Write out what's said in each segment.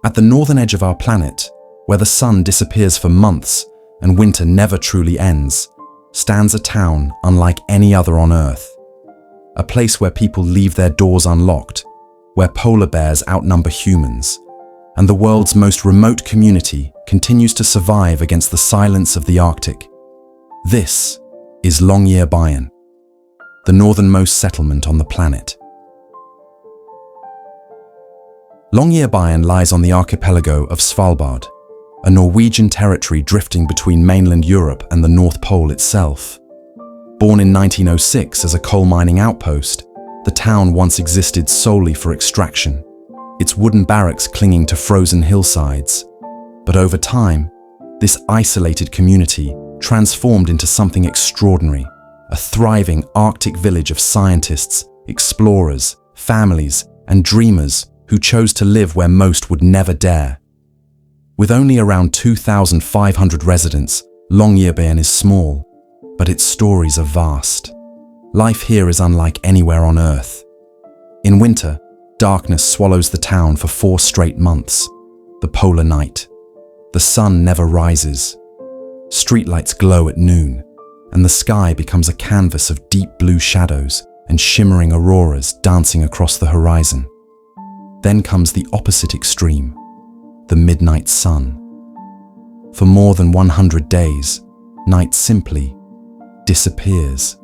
At the northern edge of our planet, where the sun disappears for months and winter never truly ends, stands a town unlike any other on Earth. A place where people leave their doors unlocked, where polar bears outnumber humans, and the world's most remote community continues to survive against the silence of the Arctic. This is Longyearbyen, the northernmost settlement on the planet. Longyearbyen lies on the archipelago of Svalbard, a Norwegian territory drifting between mainland Europe and the North Pole itself. Born in 1906 as a coal mining outpost, the town once existed solely for extraction, its wooden barracks clinging to frozen hillsides. But over time, this isolated community transformed into something extraordinary, a thriving Arctic village of scientists, explorers, families, and dreamers who chose to live where most would never dare. With only around 2,500 residents, Longyearbyen is small, but its stories are vast. Life here is unlike anywhere on Earth. In winter, darkness swallows the town for 4 straight months, the polar night. The sun never rises. Streetlights glow at noon, and the sky becomes a canvas of deep blue shadows and shimmering auroras dancing across the horizon. Then comes the opposite extreme, the midnight sun. For more than 100 days, night simply disappears.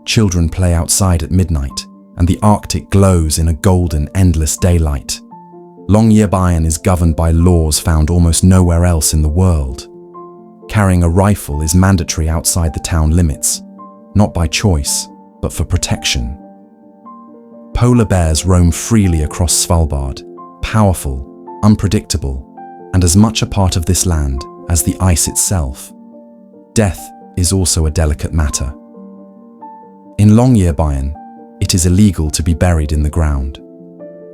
Children play outside at midnight, and the Arctic glows in a golden, endless daylight. Longyearbyen is governed by laws found almost nowhere else in the world. Carrying a rifle is mandatory outside the town limits, not by choice, but for protection. Polar bears roam freely across Svalbard, powerful, unpredictable, and as much a part of this land as the ice itself. Death is also a delicate matter. In Longyearbyen, it is illegal to be buried in the ground.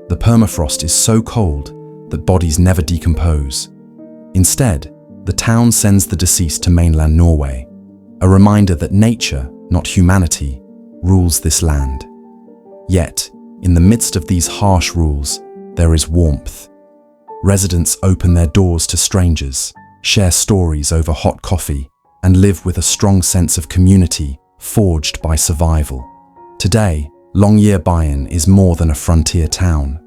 The permafrost is so cold that bodies never decompose. Instead, the town sends the deceased to mainland Norway, a reminder that nature, not humanity, rules this land. Yet, in the midst of these harsh rules, there is warmth. Residents open their doors to strangers, share stories over hot coffee, and live with a strong sense of community forged by survival. Today, Longyearbyen is more than a frontier town.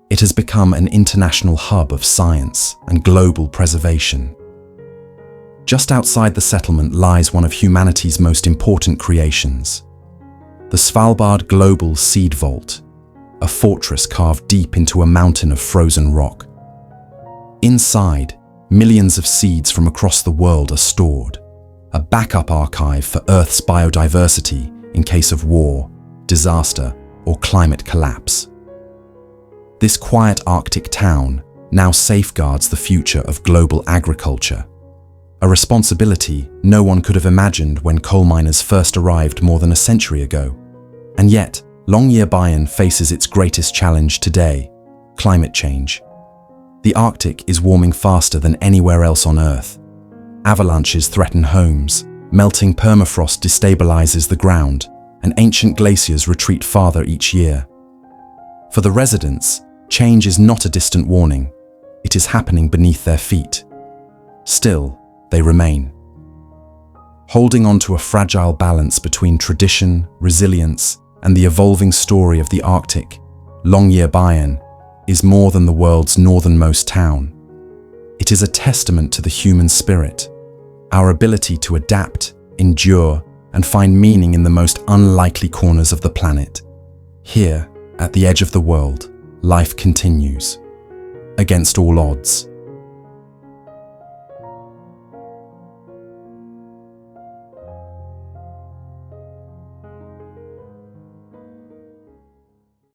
It has become an international hub of science and global preservation. Just outside the settlement lies one of humanity's most important creations, the Svalbard Global Seed Vault, a fortress carved deep into a mountain of frozen rock. Inside, millions of seeds from across the world are stored, a backup archive for Earth's biodiversity in case of war, disaster, or climate collapse. This quiet Arctic town now safeguards the future of global agriculture, a responsibility no one could have imagined when coal miners first arrived more than a century ago. And yet, Longyearbyen faces its greatest challenge today: climate change. The Arctic is warming faster than anywhere else on Earth. Avalanches threaten homes, melting permafrost destabilizes the ground, and ancient glaciers retreat farther each year. For the residents, change is not a distant warning. It is happening beneath their feet. Still, they remain. Holding on to a fragile balance between tradition, resilience, and the evolving story of the Arctic, Longyearbyen is more than the world's northernmost town. It is a testament to the human spirit, our ability to adapt, endure, and find meaning in the most unlikely corners of the planet. Here, at the edge of the world, life continues. Against all odds.